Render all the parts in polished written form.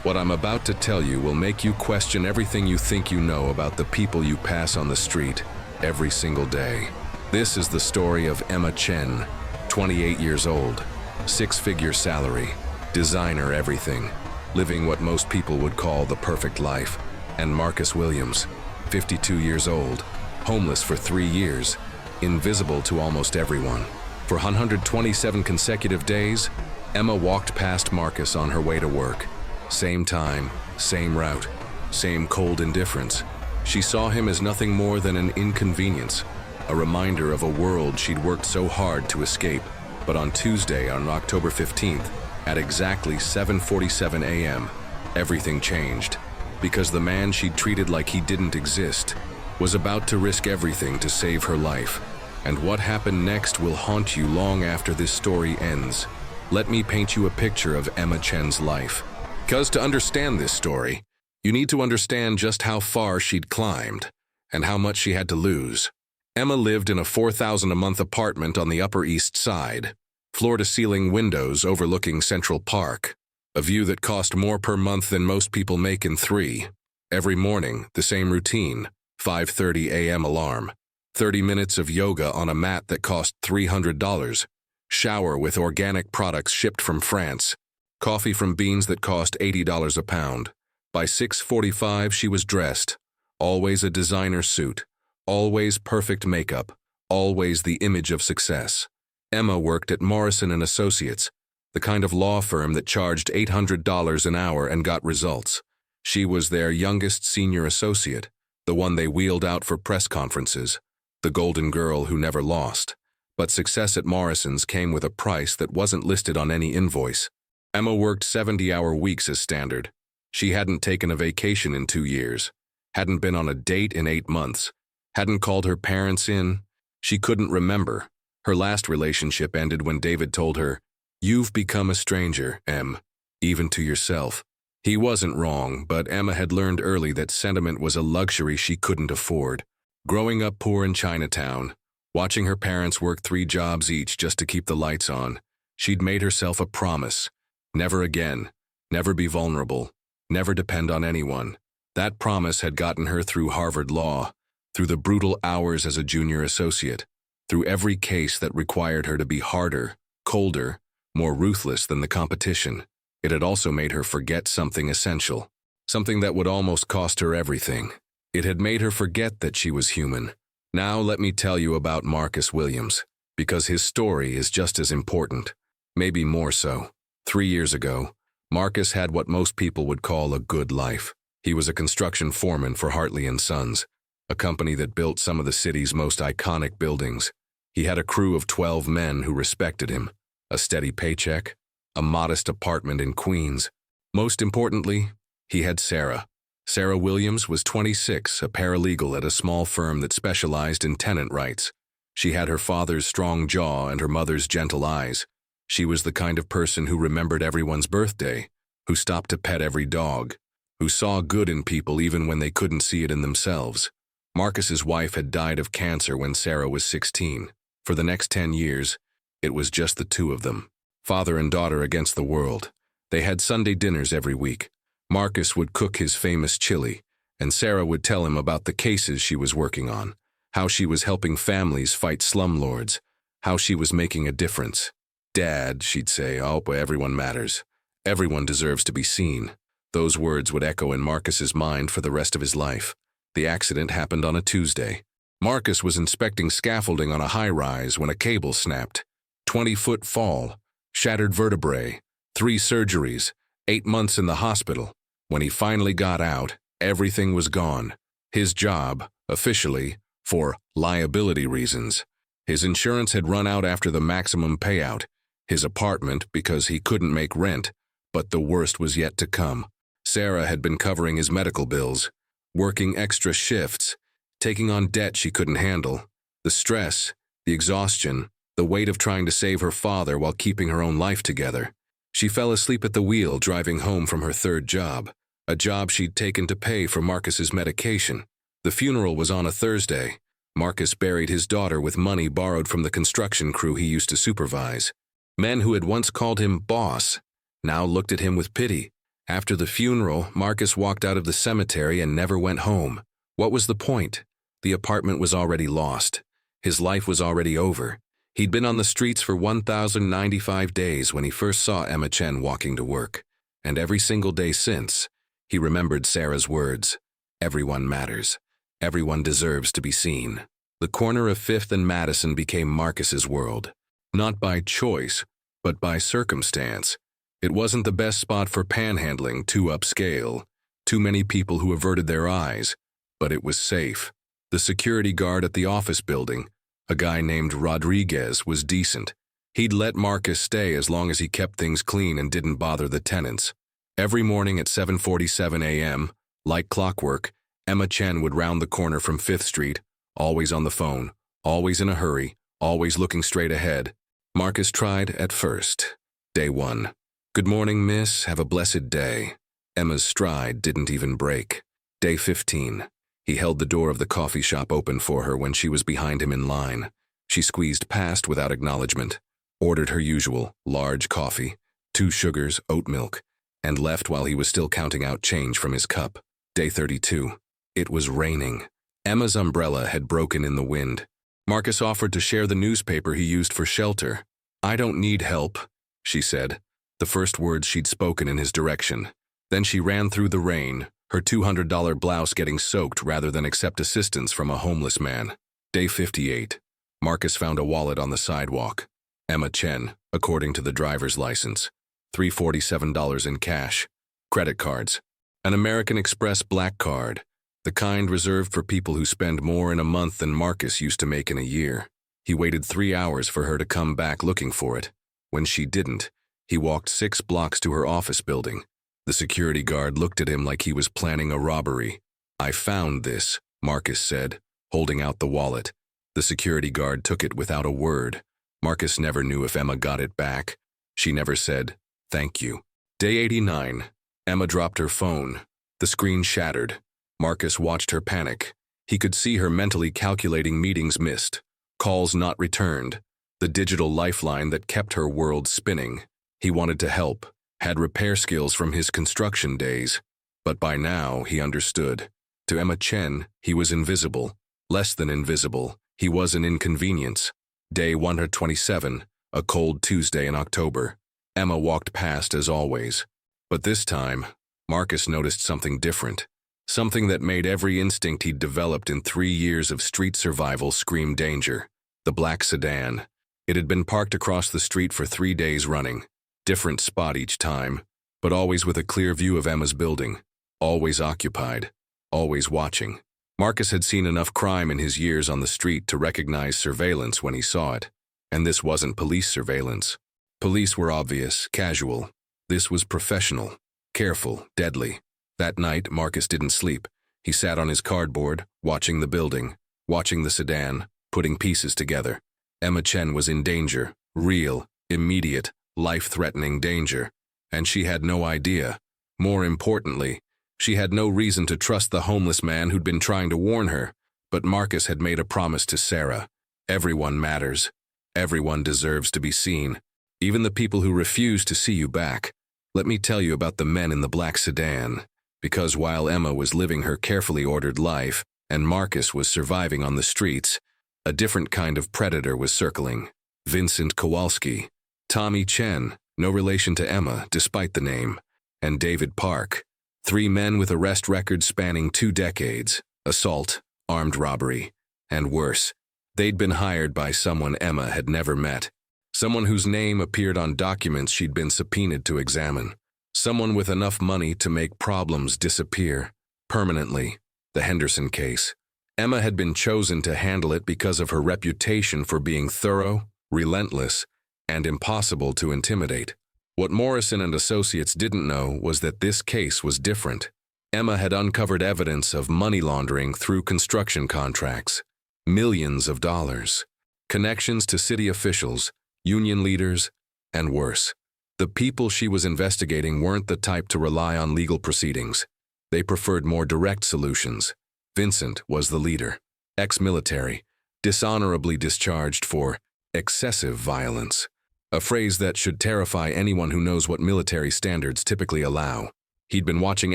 What I'm about to tell you will make you question everything you think you know about the people you pass on the street every single day. This is the story of Emma Chen, 28 years old, six-figure salary, designer everything, living what most people would call the perfect life, and Marcus Williams, 52 years old, homeless for 3 years, invisible to almost everyone. For 127 consecutive days, Emma walked past Marcus on her way to work. Same time, same route, same cold indifference. She saw him as nothing more than an inconvenience, a reminder of a world she'd worked so hard to escape. But on Tuesday, on October 15th, at exactly 7:47 a.m., everything changed, because the man she'd treated like he didn't exist was about to risk everything to save her life. And what happened next will haunt you long after this story ends. Let me paint you a picture of Emma Chen's life. Because to understand this story, you need to understand just how far she'd climbed and how much she had to lose. Emma lived in a $4,000 a month apartment on the Upper East Side, floor-to-ceiling windows overlooking Central Park, a view that cost more per month than most people make in 3. Every morning, the same routine, 5:30 a.m. alarm, 30 minutes of yoga on a mat that cost $300, shower with organic products shipped from France, coffee from beans that cost $80 a pound. By 6:45 she was dressed, always a designer suit, always perfect makeup, always the image of success. Emma worked at Morrison & Associates, the kind of law firm that charged $800 an hour and got results. She was their youngest senior associate, the one they wheeled out for press conferences, the golden girl who never lost. But success at Morrison's came with a price that wasn't listed on any invoice. Emma worked 70-hour weeks as standard. She hadn't taken a vacation in 2 years, hadn't been on a date in 8 months, hadn't called her parents in. She couldn't remember. Her last relationship ended when David told her, "You've become a stranger, Em, even to yourself." He wasn't wrong, but Emma had learned early that sentiment was a luxury she couldn't afford. Growing up poor in Chinatown, watching her parents work 3 jobs each just to keep the lights on, she'd made herself a promise. Never again, never be vulnerable, never depend on anyone. That promise had gotten her through Harvard Law, through the brutal hours as a junior associate, through every case that required her to be harder, colder, more ruthless than the competition. It had also made her forget something essential, something that would almost cost her everything. It had made her forget that she was human. Now let me tell you about Marcus Williams, because his story is just as important, maybe more so. 3 years ago, Marcus had what most people would call a good life. He was a construction foreman for Hartley & Sons, a company that built some of the city's most iconic buildings. He had a crew of 12 men who respected him, a steady paycheck, a modest apartment in Queens. Most importantly, he had Sarah. Sarah Williams was 26, a paralegal at a small firm that specialized in tenant rights. She had her father's strong jaw and her mother's gentle eyes. She was the kind of person who remembered everyone's birthday, who stopped to pet every dog, who saw good in people even when they couldn't see it in themselves. Marcus's wife had died of cancer when Sarah was 16. For the next 10 years, it was just the two of them, father and daughter against the world. They had Sunday dinners every week. Marcus would cook his famous chili, and Sarah would tell him about the cases she was working on, how she was helping families fight slumlords, how she was making a difference. "Dad," she'd say, "oh, but everyone matters. Everyone deserves to be seen." Those words would echo in Marcus's mind for the rest of his life. The accident happened on a Tuesday. Marcus was inspecting scaffolding on a high-rise when a cable snapped. 20-foot fall, shattered vertebrae, 3 surgeries, 8 months in the hospital. When he finally got out, everything was gone. His job, officially, for liability reasons. His insurance had run out after the maximum payout. His apartment because he couldn't make rent, but the worst was yet to come. Sarah had been covering his medical bills, working extra shifts, taking on debt she couldn't handle. The stress, the exhaustion, the weight of trying to save her father while keeping her own life together. She fell asleep at the wheel driving home from her 3rd job, a job she'd taken to pay for Marcus's medication. The funeral was on a Thursday. Marcus buried his daughter with money borrowed from the construction crew he used to supervise. Men who had once called him boss now looked at him with pity. After the funeral, Marcus walked out of the cemetery and never went home. What was the point? The apartment was already lost. His life was already over. He'd been on the streets for 1,095 days when he first saw Emma Chen walking to work. And every single day since, he remembered Sarah's words. Everyone matters. Everyone deserves to be seen. The corner of 5th and Madison became Marcus's world. Not by choice, but by circumstance. It wasn't the best spot for panhandling, too upscale. Too many people who averted their eyes. But it was safe. The security guard at the office building, a guy named Rodriguez, was decent. He'd let Marcus stay as long as he kept things clean and didn't bother the tenants. Every morning at 7:47 a.m., like clockwork, Emma Chen would round the corner from 5th Street, always on the phone, always in a hurry, always looking straight ahead. Marcus tried at first. Day 1. "Good morning, miss. Have a blessed day." Emma's stride didn't even break. Day 15. He held the door of the coffee shop open for her when she was behind him in line. She squeezed past without acknowledgement, ordered her usual, large coffee, 2 sugars, oat milk, and left while he was still counting out change from his cup. Day 32. It was raining. Emma's umbrella had broken in the wind. Marcus offered to share the newspaper he used for shelter. "I don't need help," she said, the first words she'd spoken in his direction. Then she ran through the rain, her $200 blouse getting soaked rather than accept assistance from a homeless man. Day 58. Marcus found a wallet on the sidewalk. Emma Chen, according to the driver's license. $347 in cash. Credit cards. An American Express black card, the kind reserved for people who spend more in a month than Marcus used to make in a year. He waited 3 hours for her to come back looking for it. When she didn't, he walked 6 blocks to her office building. The security guard looked at him like he was planning a robbery. "I found this," Marcus said, holding out the wallet. The security guard took it without a word. Marcus never knew if Emma got it back. She never said, "Thank you." Day 89. Emma dropped her phone. The screen shattered. Marcus watched her panic. He could see her mentally calculating meetings missed, calls not returned, the digital lifeline that kept her world spinning. He wanted to help, had repair skills from his construction days, but by now he understood. To Emma Chen, he was invisible. Less than invisible, he was an inconvenience. Day 127, a cold Tuesday in October. Emma walked past as always. But this time, Marcus noticed something different. Something that made every instinct he'd developed in 3 years of street survival scream danger. The black sedan. It had been parked across the street for 3 days running. Different spot each time, but always with a clear view of Emma's building. Always occupied. Always watching. Marcus had seen enough crime in his years on the street to recognize surveillance when he saw it. And this wasn't police surveillance. Police were obvious, casual. This was professional, careful, deadly. That night, Marcus didn't sleep. He sat on his cardboard, watching the building, watching the sedan, putting pieces together. Emma Chen was in danger, real, immediate, life-threatening danger. And she had no idea. More importantly, she had no reason to trust the homeless man who'd been trying to warn her. But Marcus had made a promise to Sarah. Everyone matters. Everyone deserves to be seen. Even the people who refuse to see you back. Let me tell you about the men in the black sedan. Because while Emma was living her carefully ordered life, and Marcus was surviving on the streets, a different kind of predator was circling. Vincent Kowalski. Tommy Chen, no relation to Emma, despite the name. And David Park. 3 men with arrest records spanning 2 decades. Assault, armed robbery, and worse. They'd been hired by someone Emma had never met. Someone whose name appeared on documents she'd been subpoenaed to examine. Someone with enough money to make problems disappear. Permanently. The Henderson case. Emma had been chosen to handle it because of her reputation for being thorough, relentless, and impossible to intimidate. What Morrison and Associates didn't know was that this case was different. Emma had uncovered evidence of money laundering through construction contracts. Millions of dollars. Connections to city officials, union leaders, and worse. The people she was investigating weren't the type to rely on legal proceedings. They preferred more direct solutions. Vincent was the leader. Ex-military, dishonorably discharged for excessive violence. A phrase that should terrify anyone who knows what military standards typically allow. He'd been watching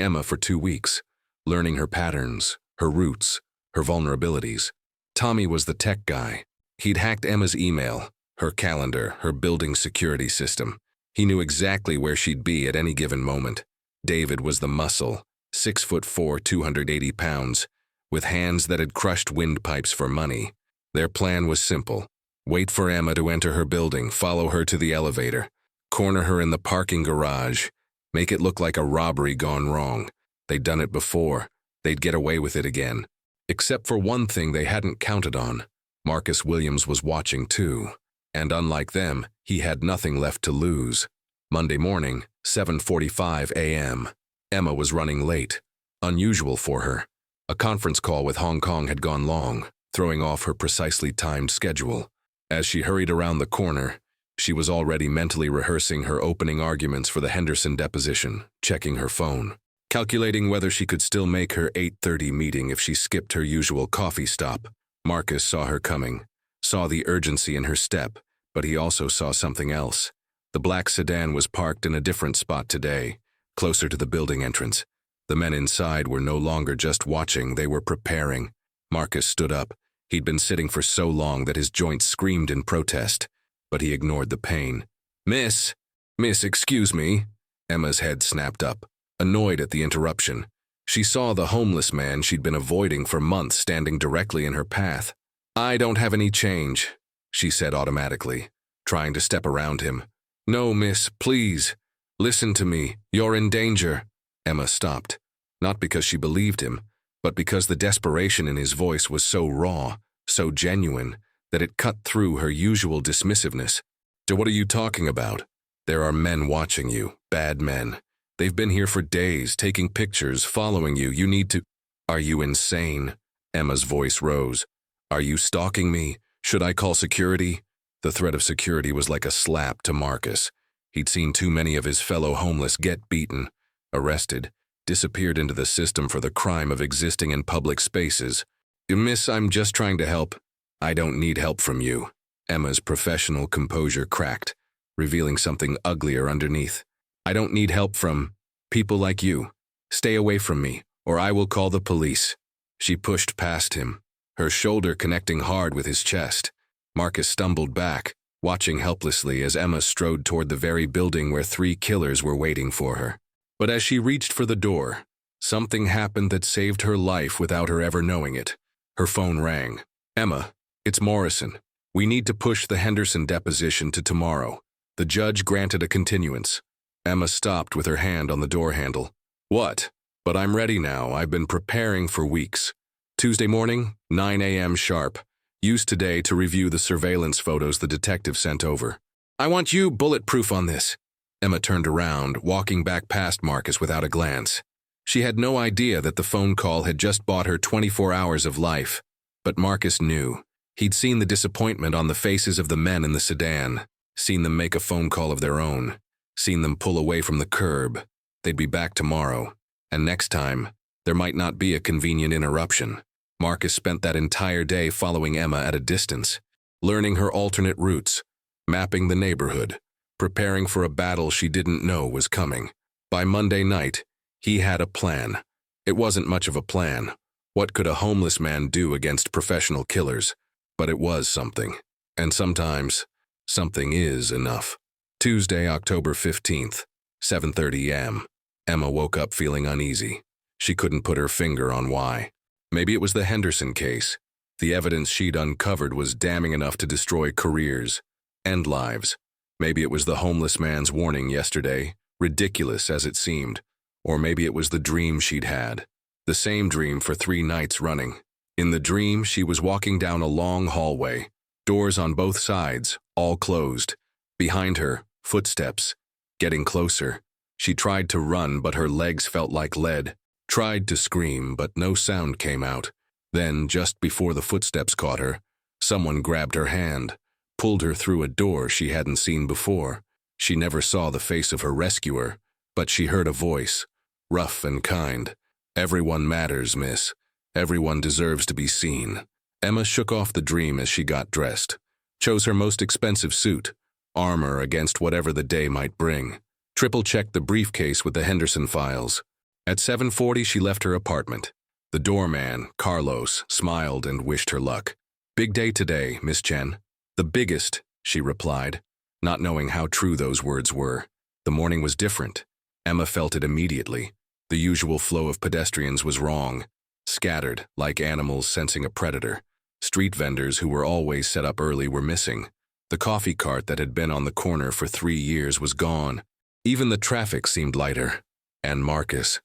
Emma for 2 weeks, learning her patterns, her routes, her vulnerabilities. Tommy was the tech guy. He'd hacked Emma's email, her calendar, her building security system. He knew exactly where she'd be at any given moment. David was the muscle, 6'4", 280 pounds, with hands that had crushed windpipes for money. Their plan was simple. Wait for Emma to enter her building, follow her to the elevator, corner her in the parking garage, make it look like a robbery gone wrong. They'd done it before. They'd get away with it again. Except for one thing they hadn't counted on. Marcus Williams was watching too. And unlike them, he had nothing left to lose. Monday morning, 7:45 a.m. Emma was running late. Unusual for her. A conference call with Hong Kong had gone long, throwing off her precisely timed schedule. As she hurried around the corner, she was already mentally rehearsing her opening arguments for the Henderson deposition, checking her phone, calculating whether she could still make her 8:30 meeting if she skipped her usual coffee stop. Marcus saw her coming, saw the urgency in her step, but he also saw something else. The black sedan was parked in a different spot today, closer to the building entrance. The men inside were no longer just watching, they were preparing. Marcus stood up. He'd been sitting for so long that his joints screamed in protest, but he ignored the pain. Miss, excuse me." Emma's head snapped up, annoyed at the interruption. She saw the homeless man she'd been avoiding for months standing directly in her path. "I don't have any change," she said automatically, trying to step around him. "No, miss, please. Listen to me. You're in danger." Emma stopped, not because she believed him, but because the desperation in his voice was so raw, so genuine, that it cut through her usual dismissiveness. "So what are you talking about? There are men watching you, bad men. They've been here for days, taking pictures, following you. You need to—" "Are you insane?" Emma's voice rose. "Are you stalking me? Should I call security?" The threat of security was like a slap to Marcus. He'd seen too many of his fellow homeless get beaten, arrested, disappeared into the system for the crime of existing in public spaces. "Miss, I'm just trying to help." "I don't need help from you." Emma's professional composure cracked, revealing something uglier underneath. "I don't need help from people like you. Stay away from me, or I will call the police." She pushed past him, her shoulder connecting hard with his chest. Marcus stumbled back, watching helplessly as Emma strode toward the very building where 3 killers were waiting for her. But as she reached for the door, something happened that saved her life without her ever knowing it. Her phone rang. "Emma, it's Morrison. We need to push the Henderson deposition to tomorrow." The judge granted a continuance. Emma stopped with her hand on the door handle. "What? But I'm ready now. I've been preparing for weeks. Tuesday morning, 9 a.m. sharp. Use today to review the surveillance photos the detective sent over." "I want you bulletproof on this." Emma turned around, walking back past Marcus without a glance. She had no idea that the phone call had just bought her 24 hours of life. But Marcus knew. He'd seen the disappointment on the faces of the men in the sedan, seen them make a phone call of their own, seen them pull away from the curb. They'd be back tomorrow, and next time, there might not be a convenient interruption. Marcus spent that entire day following Emma at a distance, learning her alternate routes, mapping the neighborhood, preparing for a battle she didn't know was coming. By Monday night, he had a plan. It wasn't much of a plan. What could a homeless man do against professional killers? But it was something. And sometimes, something is enough. Tuesday, October 15th, 7:30 a.m. Emma woke up feeling uneasy. She couldn't put her finger on why. Maybe it was the Henderson case. The evidence she'd uncovered was damning enough to destroy careers, end lives. Maybe it was the homeless man's warning yesterday, ridiculous as it seemed. Or maybe it was the dream she'd had. The same dream for 3 nights running. In the dream, she was walking down a long hallway, doors on both sides, all closed. Behind her, footsteps. Getting closer. She tried to run, but her legs felt like lead. Tried to scream, but no sound came out. Then, just before the footsteps caught her, someone grabbed her hand, pulled her through a door she hadn't seen before. She never saw the face of her rescuer, but she heard a voice, rough and kind. "Everyone matters, miss. Everyone deserves to be seen." Emma shook off the dream as she got dressed, chose her most expensive suit, armor against whatever the day might bring. Triple-checked the briefcase with the Henderson files. At 7:40, she left her apartment. The doorman, Carlos, smiled and wished her luck. "Big day today, Miss Chen." "The biggest," she replied, not knowing how true those words were. The morning was different. Emma felt it immediately. The usual flow of pedestrians was wrong, scattered like animals sensing a predator. Street vendors who were always set up early were missing. The coffee cart that had been on the corner for 3 years was gone. Even the traffic seemed lighter. And Marcus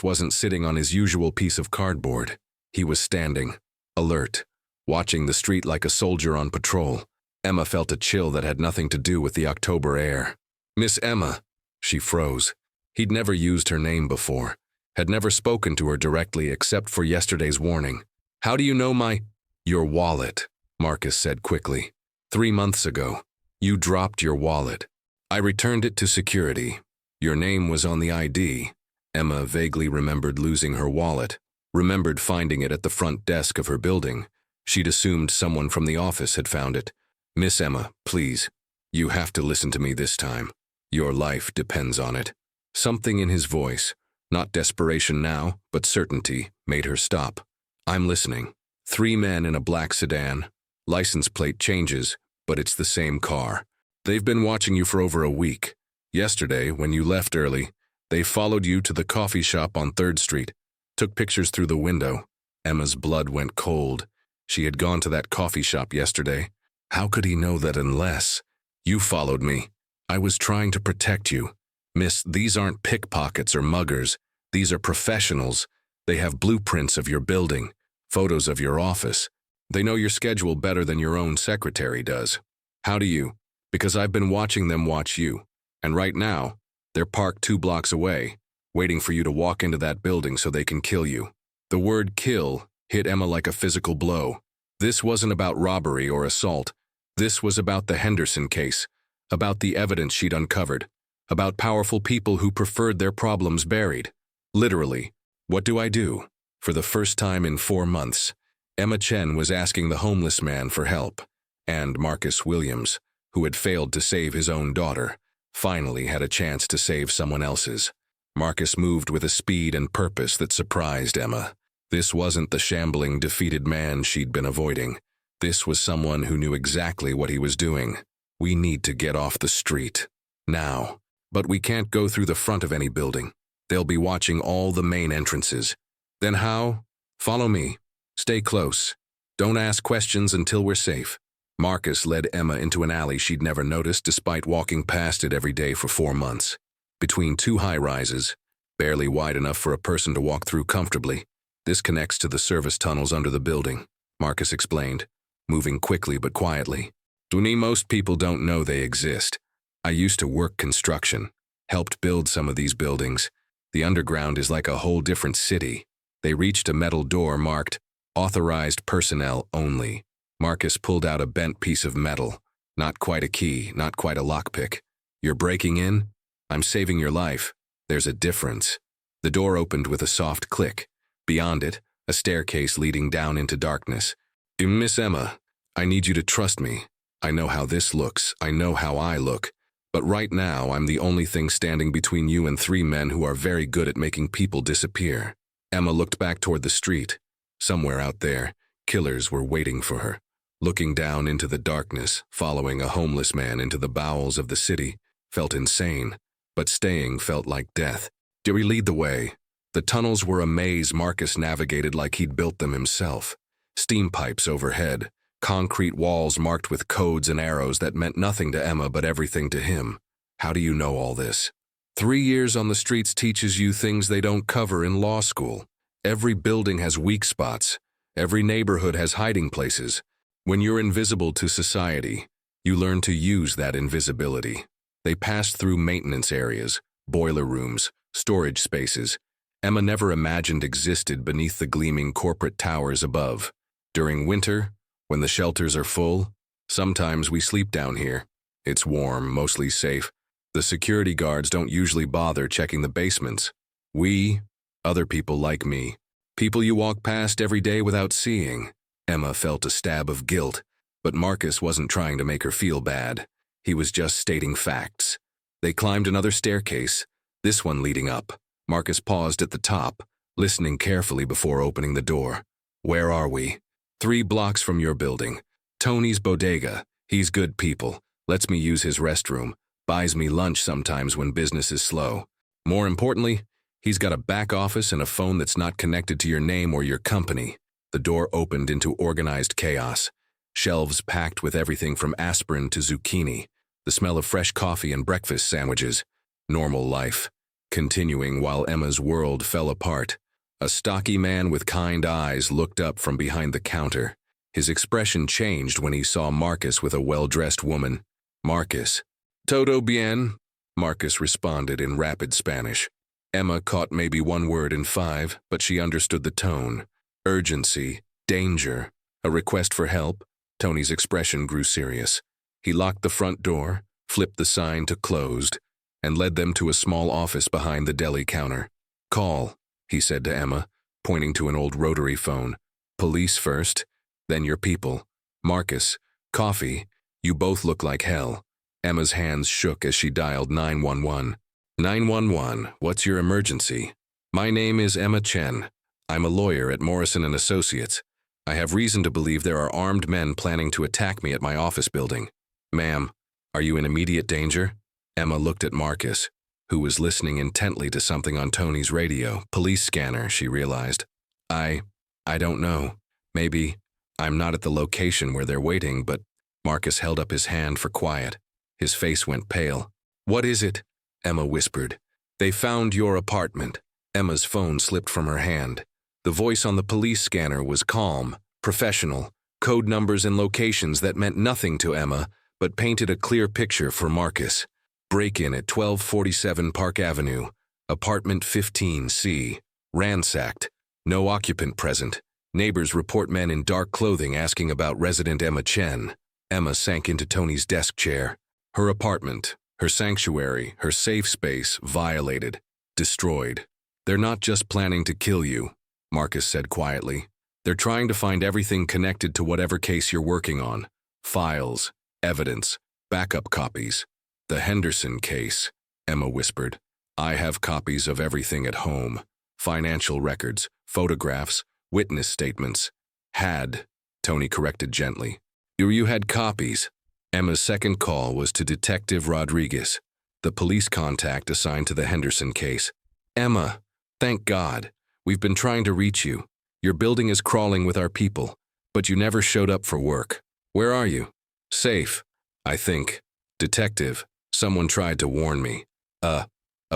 wasn't sitting on his usual piece of cardboard. He was standing, alert, watching the street like a soldier on patrol. Emma felt a chill that had nothing to do with the October air. "Miss Emma." She froze. He'd never used her name before, had never spoken to her directly except for yesterday's warning. "How do you know my—" "Your wallet," Marcus said quickly. 3 months ago, you dropped your wallet. I returned it to security. Your name was on the ID. Emma vaguely remembered losing her wallet, remembered finding it at the front desk of her building. She'd assumed someone from the office had found it. "Miss Emma, please. You have to listen to me this time. Your life depends on it." Something in his voice, not desperation now, but certainty, made her stop. "I'm listening." 3 men in a black sedan. License plate changes, but it's the same car. They've been watching you for over a week. Yesterday, when you left early, they followed you to the coffee shop on 3rd Street, took pictures through the window. Emma's blood went cold. She had gone to that coffee shop yesterday. How could he know that unless— "You followed me. I was trying to protect you. Miss, these aren't pickpockets or muggers. These are professionals. They have blueprints of your building, photos of your office. They know your schedule better than your own secretary does. How do you? Because I've been watching them watch you. And right now, they're parked 2 blocks away, waiting for you to walk into that building so they can kill you." The word kill hit Emma like a physical blow. This wasn't about robbery or assault. This was about the Henderson case, about the evidence she'd uncovered, about powerful people who preferred their problems buried. Literally, what do I do? For the first time in 4 months, Emma Chen was asking the homeless man for help, and Marcus Williams, who had failed to save his own daughter, finally had a chance to save someone else's. Marcus moved with a speed and purpose that surprised Emma. This wasn't the shambling, defeated man she'd been avoiding. This was someone who knew exactly what he was doing. "We need to get off the street. Now. But we can't go through the front of any building. They'll be watching all the main entrances." "Then how?" "Follow me. Stay close. Don't ask questions until we're safe." Marcus led Emma into an alley she'd never noticed despite walking past it every day for 4 months. Between 2 high-rises, barely wide enough for a person to walk through comfortably. "This connects to the service tunnels under the building," Marcus explained, moving quickly but quietly. Most people don't know they exist. I used to work construction, helped build some of these buildings. The underground is like a whole different city." They reached a metal door marked, "Authorized personnel only." Marcus pulled out a bent piece of metal. Not quite a key, not quite a lockpick. "You're breaking in? I'm saving your life. There's a difference." The door opened with a soft click. Beyond it, a staircase leading down into darkness. "Miss Emma, I need you to trust me. I know how this looks. I know how I look. But right now, I'm the only thing standing between you and 3 men who are very good at making people disappear." Emma looked back toward the street. Somewhere out there, killers were waiting for her. Looking down into the darkness, following a homeless man into the bowels of the city, felt insane, but staying felt like death. Dewey lead the way. The tunnels were a maze Marcus navigated like he'd built them himself. Steam pipes overhead, concrete walls marked with codes and arrows that meant nothing to Emma but everything to him. "How do you know all this?" 3 years on the streets teaches you things they don't cover in law school. Every building has weak spots. Every neighborhood has hiding places. When you're invisible to society, you learn to use that invisibility. They passed through maintenance areas, boiler rooms, storage spaces. Emma never imagined existed beneath the gleaming corporate towers above. During winter, when the shelters are full, sometimes we sleep down here. It's warm, mostly safe. The security guards don't usually bother checking the basements. We, other people like me, people you walk past every day without seeing. Emma felt a stab of guilt, but Marcus wasn't trying to make her feel bad. He was just stating facts. They climbed another staircase, this one leading up. Marcus paused at the top, listening carefully before opening the door. Where are we? 3 blocks from your building. Tony's bodega. He's good people. Lets me use his restroom. Buys me lunch sometimes when business is slow. More importantly, he's got a back office and a phone that's not connected to your name or your company. The door opened into organized chaos. Shelves packed with everything from aspirin to zucchini. The smell of fresh coffee and breakfast sandwiches. Normal life. Continuing while Emma's world fell apart. A stocky man with kind eyes looked up from behind the counter. His expression changed when he saw Marcus with a well-dressed woman. Marcus. Todo bien? Marcus responded in rapid Spanish. Emma caught maybe 1 word in 5, but she understood the tone. Urgency, danger, a request for help. Tony's expression grew serious. He locked the front door, flipped the sign to closed, and led them to a small office behind the deli counter. Call, he said to Emma, pointing to an old rotary phone. Police first, then your people. Marcus, coffee, you both look like hell. Emma's hands shook as she dialed 911. 911, what's your emergency? My name is Emma Chen. I'm a lawyer at Morrison & Associates. I have reason to believe there are armed men planning to attack me at my office building. Ma'am, are you in immediate danger? Emma looked at Marcus, who was listening intently to something on Tony's radio. Police scanner, she realized. I don't know. Maybe I'm not at the location where they're waiting, but Marcus held up his hand for quiet. His face went pale. What is it? Emma whispered. They found your apartment. Emma's phone slipped from her hand. The voice on the police scanner was calm, professional, code numbers and locations that meant nothing to Emma, but painted a clear picture for Marcus. Break-in at 1247 Park Avenue, apartment 15C. Ransacked. No occupant present. Neighbors report men in dark clothing asking about resident Emma Chen. Emma sank into Tony's desk chair. Her apartment, her sanctuary, her safe space, violated, destroyed. They're not just planning to kill you, Marcus said quietly. They're trying to find everything connected to whatever case you're working on. Files, evidence, backup copies. The Henderson case, Emma whispered. I have copies of everything at home. Financial records, photographs, witness statements. Had, Tony corrected gently. You had copies. Emma's second call was to Detective Rodriguez, the police contact assigned to the Henderson case. Emma, thank God. We've been trying to reach you. Your building is crawling with our people, but you never showed up for work. Where are you? Safe, I think. Detective, someone tried to warn me. A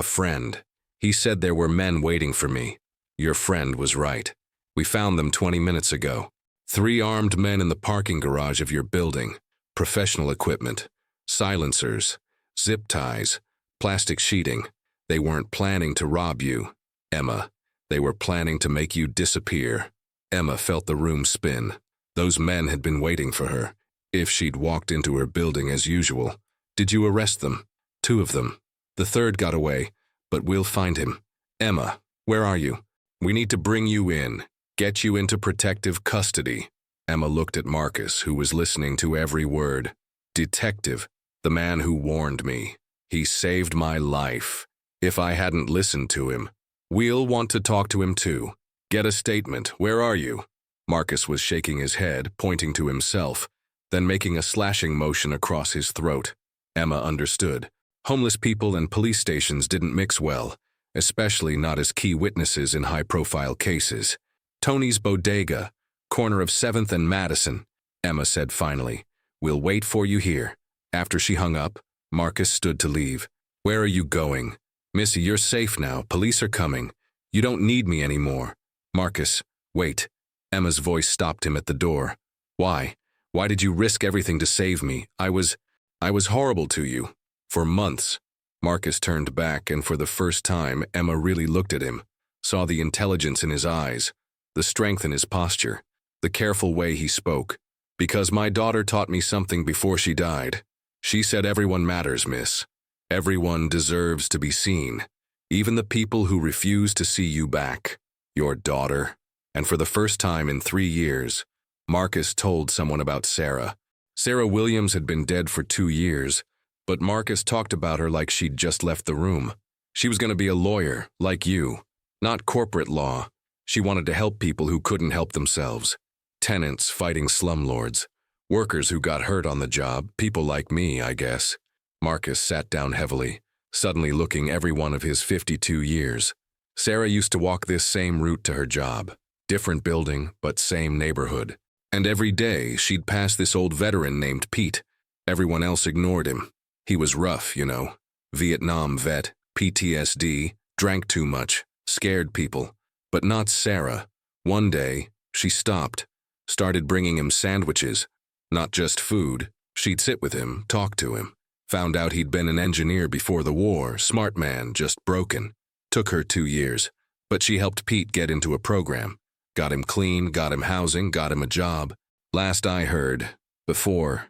friend. He said there were men waiting for me. Your friend was right. We found them 20 minutes ago. 3 armed men in the parking garage of your building. Professional equipment, silencers, zip ties, plastic sheeting. They weren't planning to rob you, Emma. They were planning to make you disappear. Emma felt the room spin. Those men had been waiting for her. If she'd walked into her building as usual. Did you arrest them? 2 of them. The 3rd got away, but we'll find him. Emma, where are you? We need to bring you in, get you into protective custody. Emma looked at Marcus, who was listening to every word. Detective, the man who warned me. He saved my life. If I hadn't listened to him, we'll want to talk to him too. Get a statement. Where are you? Marcus was shaking his head, pointing to himself, then making a slashing motion across his throat. Emma understood. Homeless people and police stations didn't mix well, especially not as key witnesses in high-profile cases. Tony's bodega, corner of 7th and Madison, Emma said finally. We'll wait for you here. After she hung up, Marcus stood to leave. Where are you going? Missy, you're safe now. Police are coming. You don't need me anymore. Marcus, wait. Emma's voice stopped him at the door. Why? Why did you risk everything to save me? I was horrible to you. For months. Marcus turned back, and for the first time, Emma really looked at him, saw the intelligence in his eyes, the strength in his posture, the careful way he spoke. Because my daughter taught me something before she died. She said everyone matters, miss. Everyone deserves to be seen. Even the people who refuse to see you back. Your daughter. And for the first time in 3 years, Marcus told someone about Sarah. Sarah Williams had been dead for 2 years, But Marcus talked about her like she'd just left the room. She was going to be a lawyer, like you. Not corporate law. She wanted to help people who couldn't help themselves. Tenants fighting slumlords. Workers who got hurt on the job, people like me, I guess. Marcus sat down heavily, suddenly looking every one of his 52 years. Sarah used to walk this same route to her job. Different building, but same neighborhood. And every day, she'd pass this old veteran named Pete. Everyone else ignored him. He was rough, you know. Vietnam vet, PTSD, drank too much, scared people. But not Sarah. One day, she stopped, started bringing him sandwiches. Not just food. She'd sit with him, talk to him. Found out he'd been an engineer before the war, smart man, just broken. Took her 2 years. But she helped Pete get into a program. Got him clean, got him housing, got him a job. Last I heard, before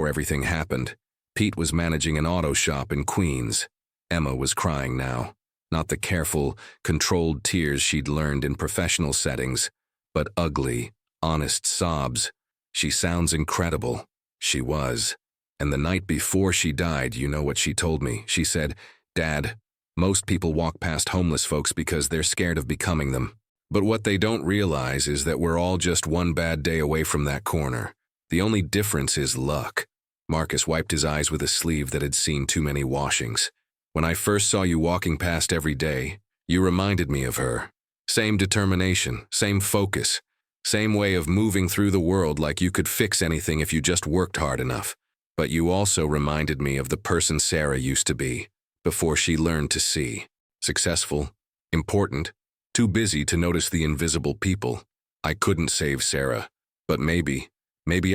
everything happened, Pete was managing an auto shop in Queens. Emma was crying now. Not the careful, controlled tears she'd learned in professional settings, but ugly, honest sobs. She sounds incredible. She was. And the night before she died, you know what she told me? She said, "Dad, most people walk past homeless folks because they're scared of becoming them. But what they don't realize is that we're all just one bad day away from that corner. The only difference is luck." Marcus wiped his eyes with a sleeve that had seen too many washings. "When I first saw you walking past every day, you reminded me of her. Same determination, same focus, same way of moving through the world like you could fix anything if you just worked hard enough. But you also reminded me of the person Sarah used to be, before she learned to see. Successful, important, too busy to notice the invisible people. I couldn't save Sarah, but maybe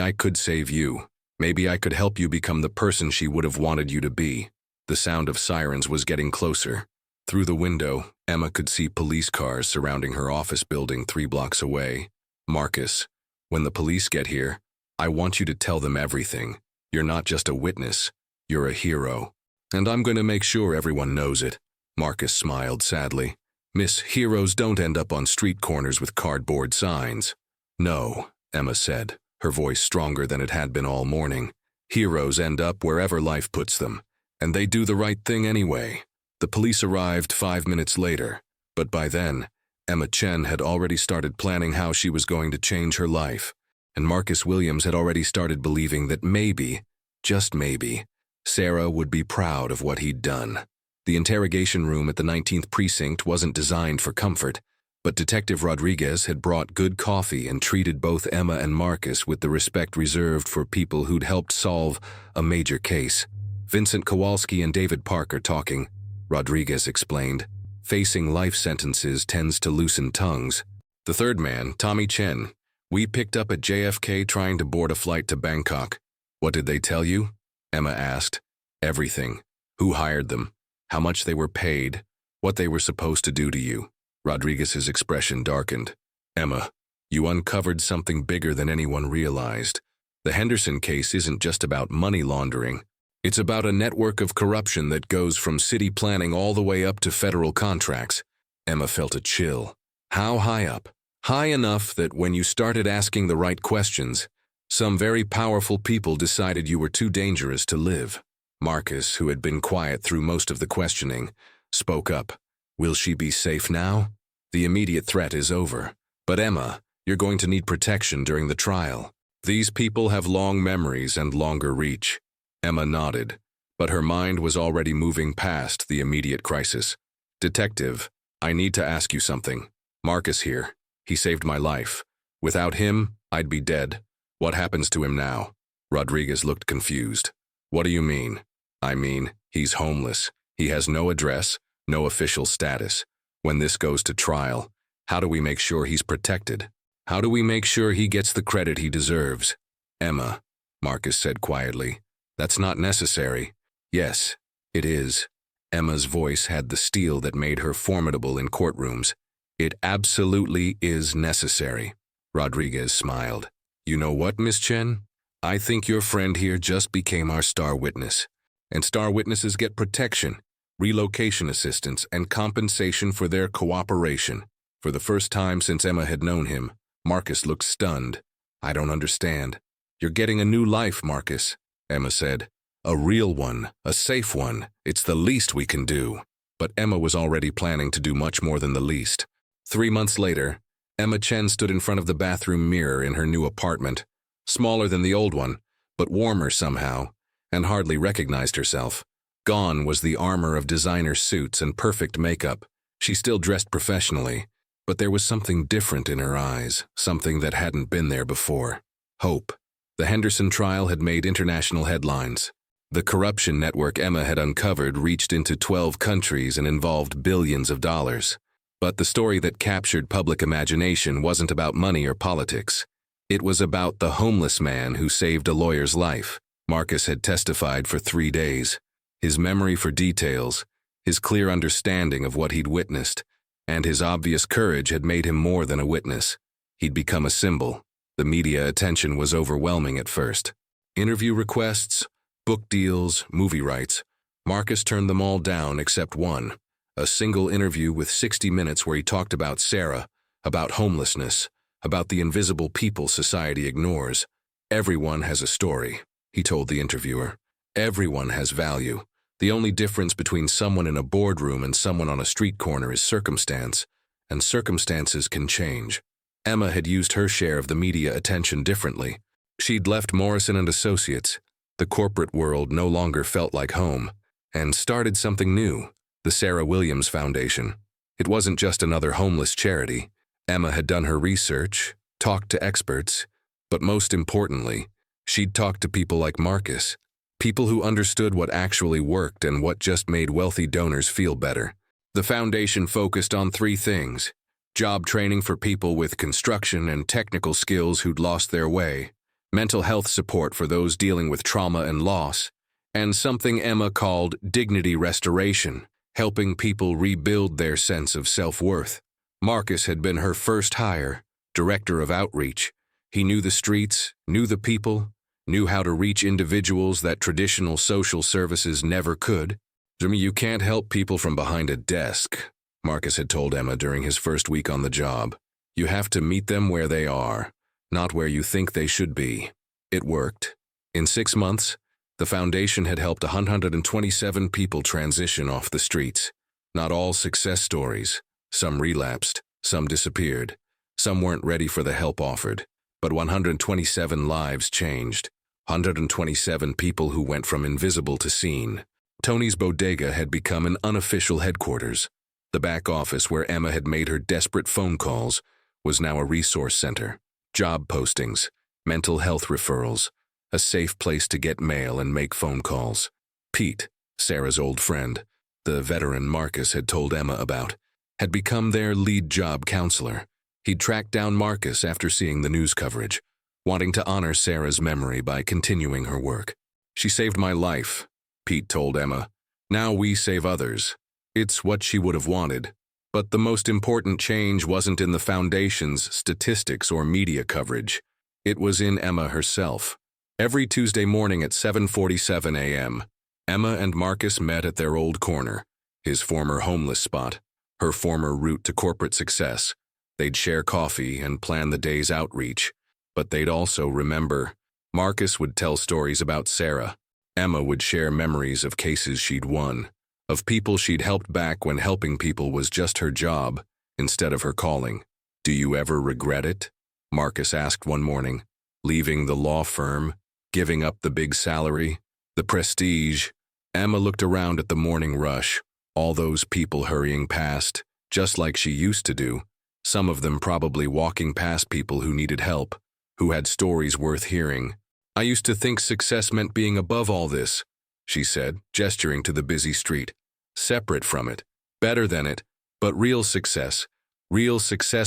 I could save you. Maybe I could help you become the person she would have wanted you to be." The sound of sirens was getting closer. Through the window, Emma could see police cars surrounding her office building 3 blocks away. "Marcus, when the police get here, I want you to tell them everything. You're not just a witness, you're a hero. And I'm going to make sure everyone knows it." Marcus smiled sadly. "Miss, heroes don't end up on street corners with cardboard signs." "No," Emma said, her voice stronger than it had been all morning. "Heroes end up wherever life puts them. And they do the right thing anyway." The police arrived 5 minutes later, but by then, Emma Chen had already started planning how she was going to change her life, and Marcus Williams had already started believing that maybe, just maybe, Sarah would be proud of what he'd done. The interrogation room at the 19th precinct wasn't designed for comfort, but Detective Rodriguez had brought good coffee and treated both Emma and Marcus with the respect reserved for people who'd helped solve a major case. "Vincent Kowalski and David Park are talking," Rodriguez explained. "Facing life sentences tends to loosen tongues. The third man, Tommy Chen, we picked up at JFK trying to board a flight to Bangkok." "What did they tell you?" Emma asked. "Everything. Who hired them, how much they were paid, what they were supposed to do to you." Rodriguez's expression darkened. "Emma, you uncovered something bigger than anyone realized. The Henderson case isn't just about money laundering. It's about a network of corruption that goes from city planning all the way up to federal contracts." Emma felt a chill. "How high up?" "High enough that when you started asking the right questions, some very powerful people decided you were too dangerous to live." Marcus, who had been quiet through most of the questioning, spoke up. "Will she be safe now? The immediate threat is over. But Emma, you're going to need protection during the trial. These people have long memories and longer reach." Emma nodded, but her mind was already moving past the immediate crisis. "Detective, I need to ask you something. Marcus here. He saved my life. Without him, I'd be dead. What happens to him now?" Rodriguez looked confused. "What do you mean?" "I mean, he's homeless. He has no address, no official status. When this goes to trial, how do we make sure he's protected? How do we make sure he gets the credit he deserves?" "Emma," Marcus said quietly, "that's not necessary." "Yes, it is." Emma's voice had the steel that made her formidable in courtrooms. "It absolutely is necessary." Rodriguez smiled. "You know what, Miss Chen? I think your friend here just became our star witness. And star witnesses get protection, relocation assistance, and compensation for their cooperation." For the first time since Emma had known him, Marcus looked stunned. "I don't understand." "You're getting a new life, Marcus," Emma said. A real one, a safe one. It's the least we can do. But Emma was already planning to do much more than the least. 3 months later, Emma Chen stood in front of the bathroom mirror in her new apartment, smaller than the old one, but warmer somehow, and hardly recognized herself. Gone was the armor of designer suits and perfect makeup. She still dressed professionally, but there was something different in her eyes, something that hadn't been there before. Hope. The Henderson trial had made international headlines. The corruption network Emma had uncovered reached into 12 countries and involved billions of dollars. But the story that captured public imagination wasn't about money or politics. It was about the homeless man who saved a lawyer's life. Marcus had testified for 3 days. His memory for details, his clear understanding of what he'd witnessed, and his obvious courage had made him more than a witness. He'd become a symbol. The media attention was overwhelming at first. Interview requests, book deals, movie rights. Marcus turned them all down except one. A single interview with 60 minutes where he talked about Sarah, about homelessness, about the invisible people society ignores. Everyone has a story, he told the interviewer. Everyone has value. The only difference between someone in a boardroom and someone on a street corner is circumstance, and circumstances can change. Emma had used her share of the media attention differently. She'd left Morrison and Associates. The corporate world no longer felt like home, and started something new, the Sarah Williams Foundation. It wasn't just another homeless charity. Emma had done her research, talked to experts, but most importantly, she'd talked to people like Marcus, people who understood what actually worked and what just made wealthy donors feel better. The foundation focused on 3 things: job training for people with construction and technical skills who'd lost their way, mental health support for those dealing with trauma and loss, and something Emma called dignity restoration, helping people rebuild their sense of self-worth. Marcus had been her first hire, director of outreach. He knew the streets, knew the people, knew how to reach individuals that traditional social services never could. "Jimmy, you can't help people from behind a desk," Marcus had told Emma during his first week on the job. "You have to meet them where they are, not where you think they should be." It worked. In 6 months, the foundation had helped 127 people transition off the streets. Not all success stories. Some relapsed, some disappeared, some weren't ready for the help offered. But 127 lives changed. 127 people who went from invisible to seen. Tony's Bodega had become an unofficial headquarters. The back office where Emma had made her desperate phone calls was now a resource center. Job postings, mental health referrals, a safe place to get mail and make phone calls. Pete, Sarah's old friend, the veteran Marcus had told Emma about, had become their lead job counselor. He'd tracked down Marcus after seeing the news coverage, wanting to honor Sarah's memory by continuing her work. "She saved my life," Pete told Emma. "Now we save others." It's what she would have wanted. But the most important change wasn't in the foundation's statistics or media coverage. It was in Emma herself. Every Tuesday morning at 7:47 a.m., Emma and Marcus met at their old corner, his former homeless spot, her former route to corporate success. They'd share coffee and plan the day's outreach, but they'd also remember. Marcus would tell stories about Sarah. Emma would share memories of cases she'd won, of people she'd helped back when helping people was just her job instead of her calling. "Do you ever regret it?" Marcus asked one morning. "Leaving the law firm, giving up the big salary, the prestige?" Emma looked around at the morning rush, all those people hurrying past, just like she used to do. Some of them probably walking past people who needed help, who had stories worth hearing. "I used to think success meant being above all this," she said, gesturing to the busy street. "Separate from it, better than it, but real success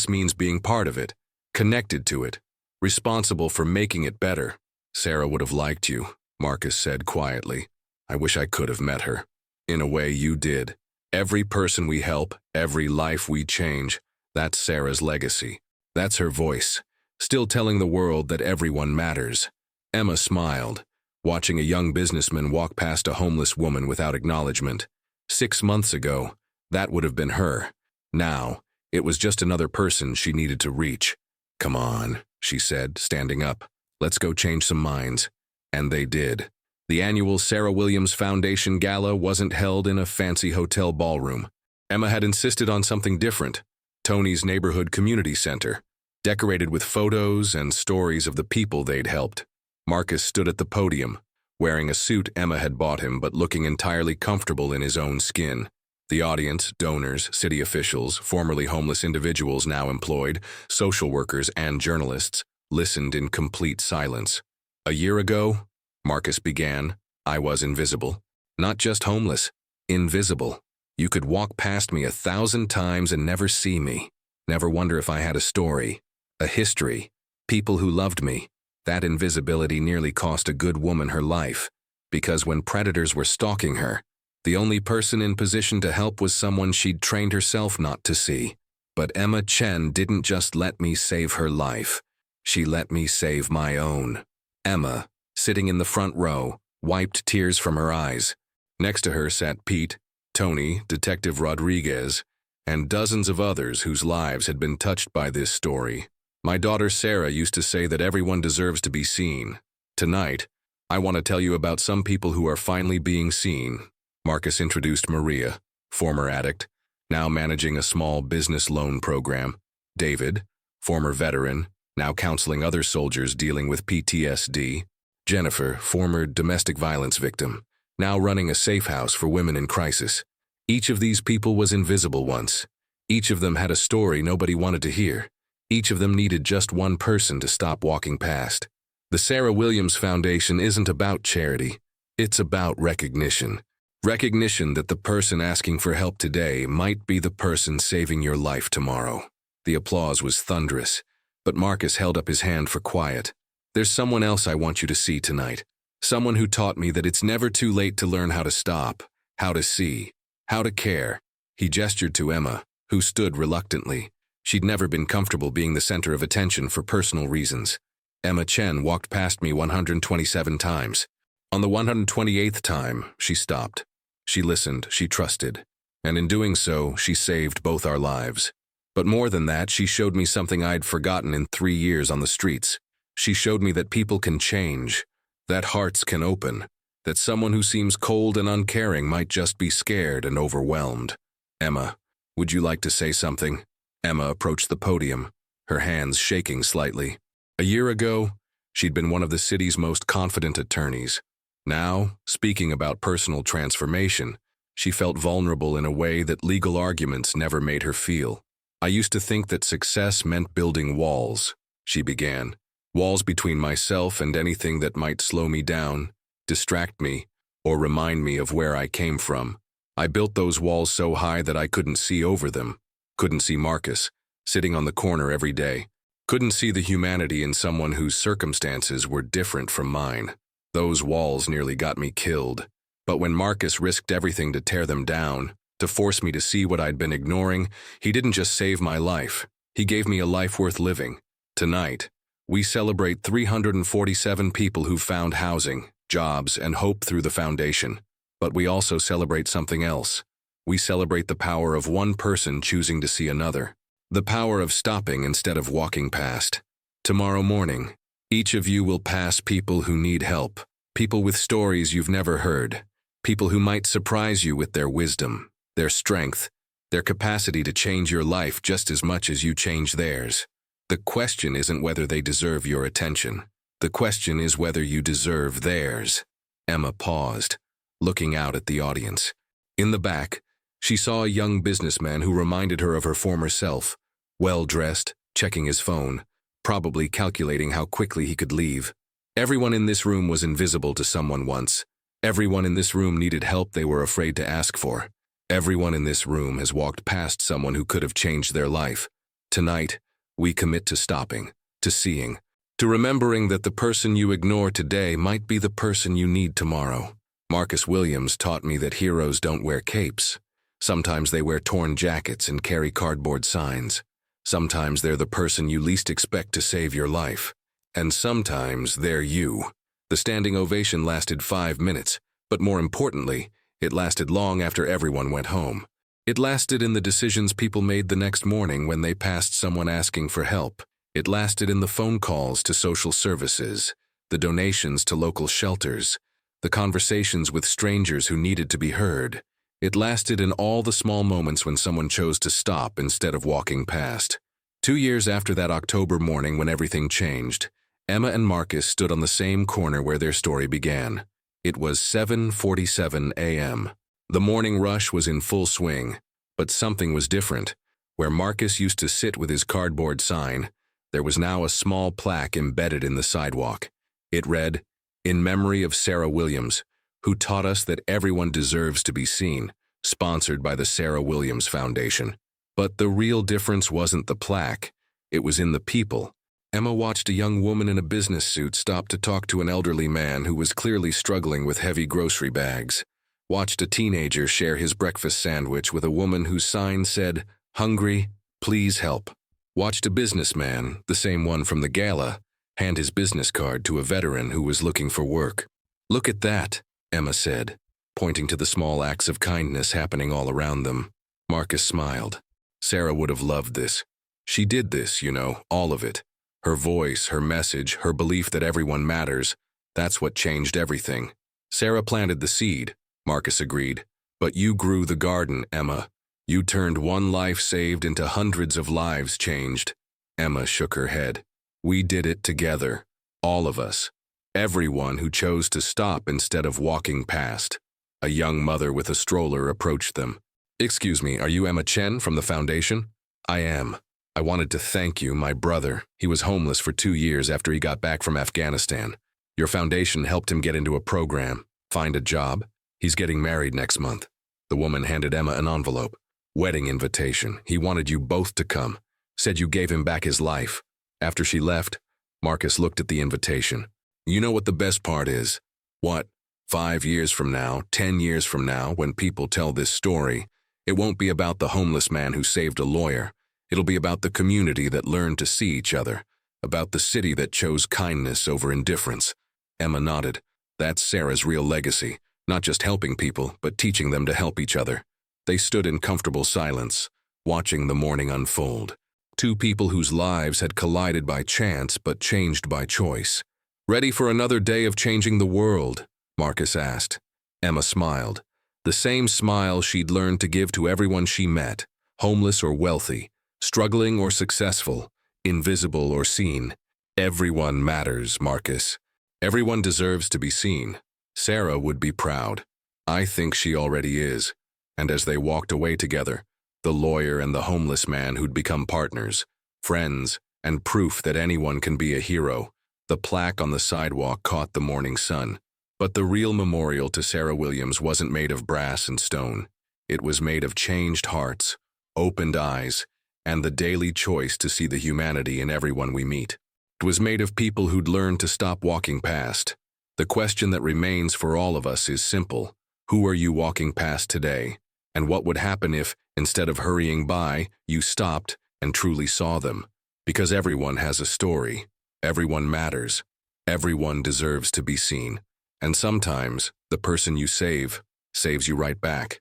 means being part of it, connected to it, responsible for making it better." "Sarah would have liked you," Marcus said quietly. "I wish I could have met her. In a way, you did. Every person we help, every life we change, that's Sarah's legacy. That's her voice, still telling the world that everyone matters." Emma smiled, watching a young businessman walk past a homeless woman without acknowledgement. 6 months ago, that would have been her. Now, it was just another person she needed to reach. "Come on," she said, standing up. "Let's go change some minds." And they did. The annual Sarah Williams Foundation Gala wasn't held in a fancy hotel ballroom. Emma had insisted on something different: Tony's neighborhood community center, decorated with photos and stories of the people they'd helped. Marcus stood at the podium, wearing a suit Emma had bought him but looking entirely comfortable in his own skin. The audience, donors, city officials, formerly homeless individuals now employed, social workers, and journalists, listened in complete silence. A year ago, Marcus began, I was invisible. Not just homeless, invisible. You could walk past me 1,000 times and never see me, never wonder if I had a story, a history, people who loved me. That invisibility nearly cost a good woman her life, because when predators were stalking her, the only person in position to help was someone she'd trained herself not to see. But Emma Chen didn't just let me save her life. She let me save my own. Emma, sitting in the front row, wiped tears from her eyes. Next to her sat Pete, Tony, Detective Rodriguez, and dozens of others whose lives had been touched by this story. My daughter Sarah used to say that everyone deserves to be seen. Tonight, I want to tell you about some people who are finally being seen. Marcus introduced Maria, former addict, now managing a small business loan program. David, former veteran, now counseling other soldiers dealing with PTSD. Jennifer, former domestic violence victim, now running a safe house for women in crisis. Each of these people was invisible once. Each of them had a story nobody wanted to hear. Each of them needed just one person to stop walking past. The Sarah Williams Foundation isn't about charity. It's about recognition. Recognition that the person asking for help today might be the person saving your life tomorrow. The applause was thunderous, but Marcus held up his hand for quiet. There's someone else I want you to see tonight. Someone who taught me that it's never too late to learn how to stop, how to see, how to care. He gestured to Emma, who stood reluctantly. She'd never been comfortable being the center of attention for personal reasons. Emma Chen walked past me 127 times. On the 128th time, she stopped. She listened, she trusted, and in doing so, she saved both our lives. But more than that, she showed me something I'd forgotten in 3 years on the streets. She showed me that people can change, that hearts can open, that someone who seems cold and uncaring might just be scared and overwhelmed. Emma, would you like to say something? Emma approached the podium, her hands shaking slightly. A year ago, she'd been one of the city's most confident attorneys. Now, speaking about personal transformation, she felt vulnerable in a way that legal arguments never made her feel. I used to think that success meant building walls, she began. Walls between myself and anything that might slow me down, distract me, or remind me of where I came from. I built those walls so high that I couldn't see over them. Couldn't see Marcus, sitting on the corner every day. Couldn't see the humanity in someone whose circumstances were different from mine. Those walls nearly got me killed. But when Marcus risked everything to tear them down, to force me to see what I'd been ignoring, he didn't just save my life. He gave me a life worth living. Tonight, we celebrate 347 people who found housing, jobs, and hope through the foundation. But we also celebrate something else. We celebrate the power of one person choosing to see another. The power of stopping instead of walking past. Tomorrow morning, each of you will pass people who need help, people with stories you've never heard, people who might surprise you with their wisdom, their strength, their capacity to change your life just as much as you change theirs. The question isn't whether they deserve your attention. The question is whether you deserve theirs. Emma paused, looking out at the audience. In the back, she saw a young businessman who reminded her of her former self, well-dressed, checking his phone, probably calculating how quickly he could leave. Everyone in this room was invisible to someone once. Everyone in this room needed help they were afraid to ask for. Everyone in this room has walked past someone who could have changed their life. Tonight, we commit to stopping, to seeing, to remembering that the person you ignore today might be the person you need tomorrow. Marcus Williams taught me that heroes don't wear capes. Sometimes they wear torn jackets and carry cardboard signs. Sometimes they're the person you least expect to save your life. And sometimes they're you. The standing ovation lasted 5 minutes, but more importantly, it lasted long after everyone went home. It lasted in the decisions people made the next morning when they passed someone asking for help. It lasted in the phone calls to social services, the donations to local shelters, the conversations with strangers who needed to be heard. It lasted in all the small moments when someone chose to stop instead of walking past. 2 years after that October morning when everything changed, Emma and Marcus stood on the same corner where their story began. It was 7:47 a.m. The morning rush was in full swing, but something was different. Where Marcus used to sit with his cardboard sign, there was now a small plaque embedded in the sidewalk. It read, "In memory of Sarah Williams, who taught us that everyone deserves to be seen, sponsored by the Sarah Williams Foundation." But the real difference wasn't the plaque, it was in the people. Emma watched a young woman in a business suit stop to talk to an elderly man who was clearly struggling with heavy grocery bags. Watched a teenager share his breakfast sandwich with a woman whose sign said, "Hungry, please help." Watched a businessman, the same one from the gala, hand his business card to a veteran who was looking for work. "Look at that," Emma said, pointing to the small acts of kindness happening all around them. Marcus smiled. Sarah would have loved this. She did this, all of it. Her voice, her message, her belief that everyone matters, that's what changed everything. Sarah planted the seed, Marcus agreed. But you grew the garden, Emma. You turned one life saved into hundreds of lives changed. Emma shook her head. We did it together. All of us. Everyone who chose to stop instead of walking past. A young mother with a stroller approached them. "Excuse me, are you Emma Chen from the foundation?" "I am. I wanted to thank you, my brother. He was homeless for 2 years after he got back from Afghanistan. Your foundation helped him get into a program, find a job. He's getting married next month." The woman handed Emma an envelope. "Wedding invitation. He wanted you both to come. Said you gave him back his life." After she left, Marcus looked at the invitation. "You know what the best part is?" "What?" 5 years from now, 10 years from now, when people tell this story, it won't be about the homeless man who saved a lawyer. It'll be about the community that learned to see each other, about the city that chose kindness over indifference." Emma nodded. "That's Sarah's real legacy, not just helping people, but teaching them to help each other." They stood in comfortable silence, watching the morning unfold. Two people whose lives had collided by chance but changed by choice. "Ready for another day of changing the world?" Marcus asked. Emma smiled. The same smile she'd learned to give to everyone she met, homeless or wealthy, struggling or successful, invisible or seen. Everyone matters, Marcus. Everyone deserves to be seen. Sarah would be proud. I think she already is. And as they walked away together, the lawyer and the homeless man who'd become partners, friends, and proof that anyone can be a hero, the plaque on the sidewalk caught the morning sun. But the real memorial to Sarah Williams wasn't made of brass and stone. It was made of changed hearts, opened eyes, and the daily choice to see the humanity in everyone we meet. It was made of people who'd learned to stop walking past. The question that remains for all of us is simple. Who are you walking past today? And what would happen if, instead of hurrying by, you stopped and truly saw them? Because everyone has a story. Everyone matters. Everyone deserves to be seen. And sometimes, the person you save, saves you right back.